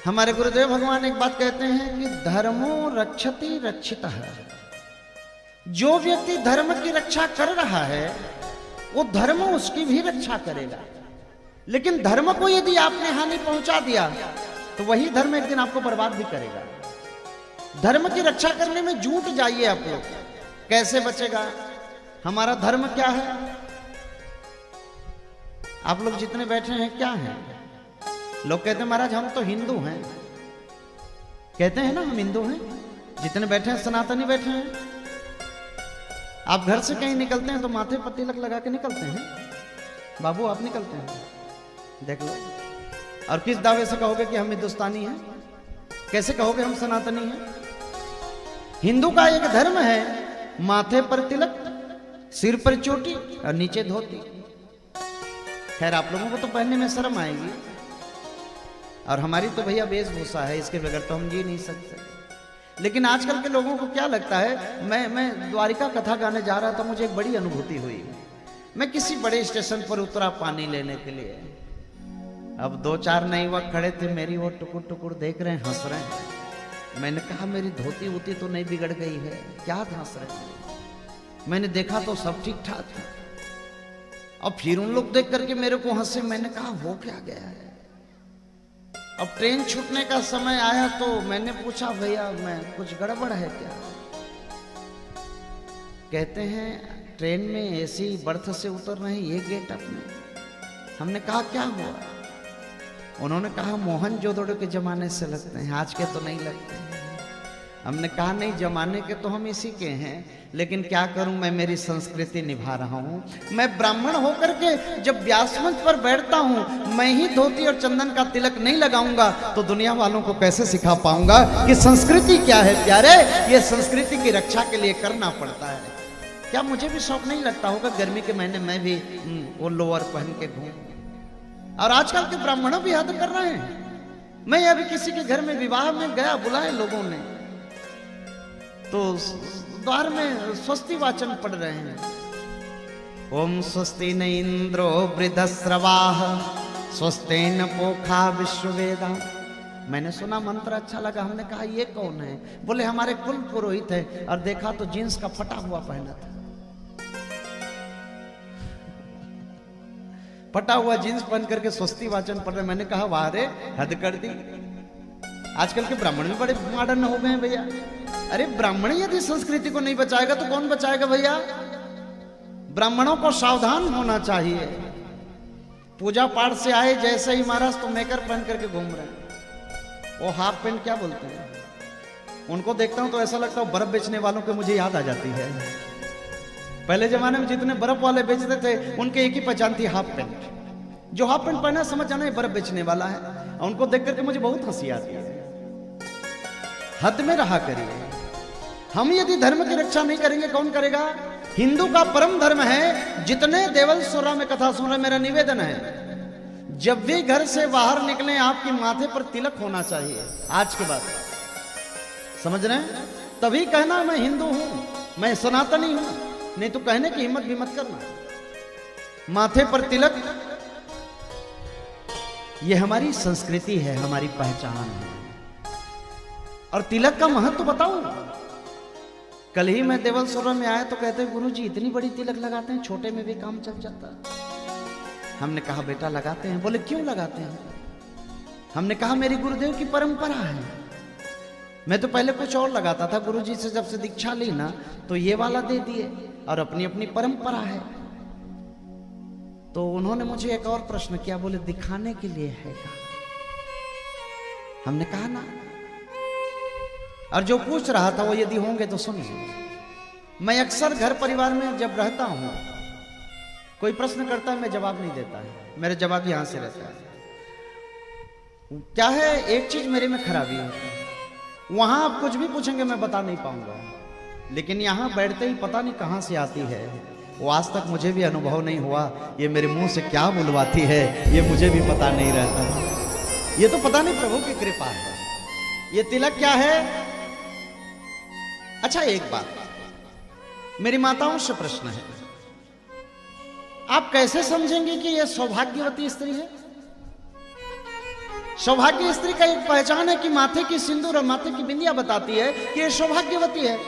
हमारे गुरुदेव भगवान एक बात कहते हैं कि धर्मो रक्षति रक्षितः। जो व्यक्ति धर्म की रक्षा कर रहा है वो धर्म उसकी भी रक्षा करेगा। लेकिन धर्म को यदि आपने हानि पहुंचा दिया तो वही धर्म एक दिन आपको बर्बाद भी करेगा। धर्म की रक्षा करने में जुट जाइए आप लोग। कैसे बचेगा? हमारा धर्म क्या है? आप लोग जितने बैठे हैं क्या हैं? लोग कहते हैं महाराज हम तो हिंदू हैं। कहते हैं ना हम हिंदू हैं। जितने बैठे हैं सनातनी बैठे हैं। आप घर से कहीं निकलते हैं तो माथे पर तिलक लगा के निकलते हैं। बाबू आप निकलते हैं, देख लो। और किस दावे से कहोगे कि हम हिंदुस्तानी हैं? कैसे कहोगे हम सनातनी हैं? हिंदू का एक धर्म है, माथे पर तिलक, सिर पर चोटी और नीचे धोती। खैर आप लोगों को तो पहनने में शर्म आएगी, और हमारी तो भैया वेशभूषा है, इसके बगैर तो हम जी नहीं सकते। लेकिन आजकल के लोगों को क्या लगता है, मैं द्वारिका कथा गाने जा रहा था, मुझे एक बड़ी अनुभूति हुई। मैं किसी बड़े स्टेशन पर उतरा पानी लेने के लिए। अब दो चार नए युवक खड़े थे, मेरी वो टुकुर टुकुर देख रहे हैं, हंस रहे हैं। मैंने कहा मेरी धोती वोती तो नहीं बिगड़ गई है, क्या हंस रहे हैं? मैंने देखा तो सब ठीक ठाक था। अब फिर उन लोग देख करके मेरे को हंसे। मैंने कहा हो क्या गया है? अब ट्रेन छूटने का समय आया तो मैंने पूछा भैया मैं कुछ गड़बड़ है क्या? कहते हैं ट्रेन में ऐसी बर्थ से उतर रहे हैं, ये गेट अप में। हमने कहा क्या हुआ? उन्होंने कहा मोहनजोदड़ो के जमाने से लगते हैं, आज के तो नहीं लगते हैं। हमने कहा नहीं, जमाने के तो हम इसी के हैं, लेकिन क्या करूं, मैं मेरी संस्कृति निभा रहा हूं। मैं ब्राह्मण होकर के जब व्यासमंच पर बैठता हूं, मैं ही धोती और चंदन का तिलक नहीं लगाऊंगा तो दुनिया वालों को कैसे सिखा पाऊंगा कि संस्कृति क्या है? प्यारे, ये संस्कृति की रक्षा के लिए करना पड़ता है। क्या मुझे भी शौक नहीं लगता होगा गर्मी के महीने मैं भी वो लोअर पहन के घूम? और आजकल के ब्राह्मणों भी हद कर रहे हैं। मैं अभी किसी के घर में विवाह में गया, बुलाए लोगों ने, तो द्वार में स्वस्ति वाचन पढ़ रहे हैं। ओम स्वस्ति न इंद्रो वृद्धस्रवाः स्वस्तेन पोखा विश्ववेदा। मैंने सुना मंत्र अच्छा लगा। हमने कहा ये कौन है? बोले हमारे कुल पुरोहित है। और देखा तो जींस का फटा हुआ पहना था। फटा हुआ जींस पहन करके स्वस्ति वाचन पढ़ रहे। मैंने कहा वाह रे, हद कर दी। आजकल के ब्राह्मण भी बड़े मॉडर्न हो गए हैं भैया। अरे ब्राह्मण यदि संस्कृति को नहीं बचाएगा तो कौन बचाएगा भैया? ब्राह्मणों को सावधान होना चाहिए। पूजा पाठ से आए जैसे ही महाराज तो मेकर पहन करके घूम रहे हैं। वो हाफ पैंट क्या बोलते हैं, उनको देखता हूं तो ऐसा लगता है बर्फ बेचने वालों के मुझे याद आ जाती है। पहले जमाने में जितने बर्फ वाले बेचते थे उनके एक ही पहचान थी, हाफ पैंट। जो हाफ पैंट पहना समझ जाना है बर्फ बेचने वाला है। और उनको देख करके मुझे बहुत हंसी आती है। हद में रहा करिए। हम यदि धर्म की रक्षा नहीं करेंगे कौन करेगा? हिंदू का परम धर्म है। जितने देवल सुरा में कथा सुन रहे, मेरा निवेदन है जब भी घर से बाहर निकले आपके माथे पर तिलक होना चाहिए। आज के बाद समझ रहे हैं? तभी कहना मैं हिंदू हूं, मैं सनातनी हूं। नहीं तो कहने की हिम्मत भी मत करना। माथे पर तिलक ये हमारी संस्कृति है, हमारी पहचान है। और तिलक का महत्व बताऊं, कल ही मैं देवल सरोवर में आया तो कहते हैं गुरुजी इतनी बड़ी तिलक लगाते हैं, छोटे में भी काम चल जाता। हमने कहा बेटा लगाते हैं। बोले क्यों लगाते हैं? हमने कहा मेरी गुरुदेव की परंपरा है। मैं तो पहले कुछ और लगाता था, गुरुजी से जब से दीक्षा ली ना तो ये वाला दे दिए, और अपनी अपनी परंपरा है। तो उन्होंने मुझे एक और प्रश्न किया, बोले दिखाने के लिए है क्या? हमने कहा ना। और जो पूछ रहा था वो यदि होंगे तो सुनिए। मैं अक्सर घर परिवार में जब रहता हूं, कोई प्रश्न करता है मैं जवाब नहीं देता है, मेरे जवाब यहां से रहता है। क्या है, एक चीज मेरे में खराबी है, वहां आप कुछ भी पूछेंगे मैं बता नहीं पाऊंगा, लेकिन यहां बैठते ही पता नहीं कहां से आती है। वो आज तक मुझे भी अनुभव नहीं हुआ, ये मेरे मुंह से क्या बुलवाती है ये मुझे भी पता नहीं रहता। ये तो पता नहीं प्रभु की कृपा है। ये तिलक क्या है? अच्छा एक बात, मेरी माताओं से प्रश्न है, आप कैसे समझेंगे कि यह सौभाग्यवती स्त्री है? सौभाग्य स्त्री का एक पहचान है कि माथे की सिंदूर और माथे की बिंदिया बताती है कि ये सौभाग्यवती है।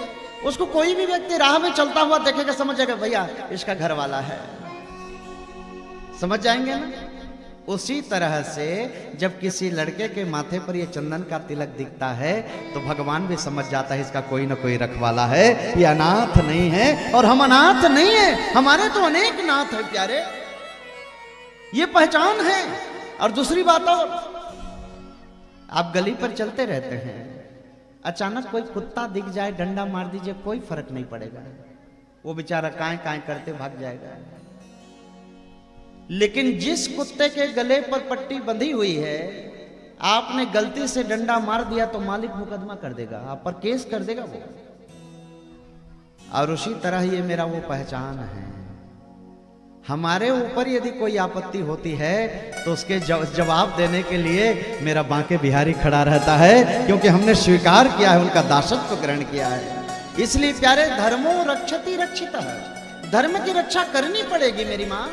उसको कोई भी व्यक्ति राह में चलता हुआ देखेगा, समझ जाएगा भैया इसका घर वाला है, समझ जाएंगे ना। उसी तरह से जब किसी लड़के के माथे पर ये चंदन का तिलक दिखता है तो भगवान भी समझ जाता है इसका कोई ना कोई रखवाला है, ये अनाथ नहीं है। और हम अनाथ नहीं है, हमारे तो अनेक नाथ है प्यारे, ये पहचान है। और दूसरी बात, और आप गली पर चलते रहते हैं, अचानक कोई कुत्ता दिख जाए, डंडा मार दीजिए, कोई फर्क नहीं पड़ेगा, वो बेचारा काए काए करते भाग जाएगा। लेकिन जिस कुत्ते के गले पर पट्टी बंधी हुई है, आपने गलती से डंडा मार दिया तो मालिक मुकदमा कर देगा, आप पर केस कर देगा वो। और उसी तरह ये मेरा वो पहचान है। हमारे ऊपर यदि कोई आपत्ति होती है तो उसके जवाब देने के लिए मेरा बांके बिहारी खड़ा रहता है, क्योंकि हमने स्वीकार किया है, उनका दासत्व ग्रहण किया है। इसलिए प्यारे, धर्मो रक्षति रक्षितः, धर्म की रक्षा करनी पड़ेगी मेरी मां।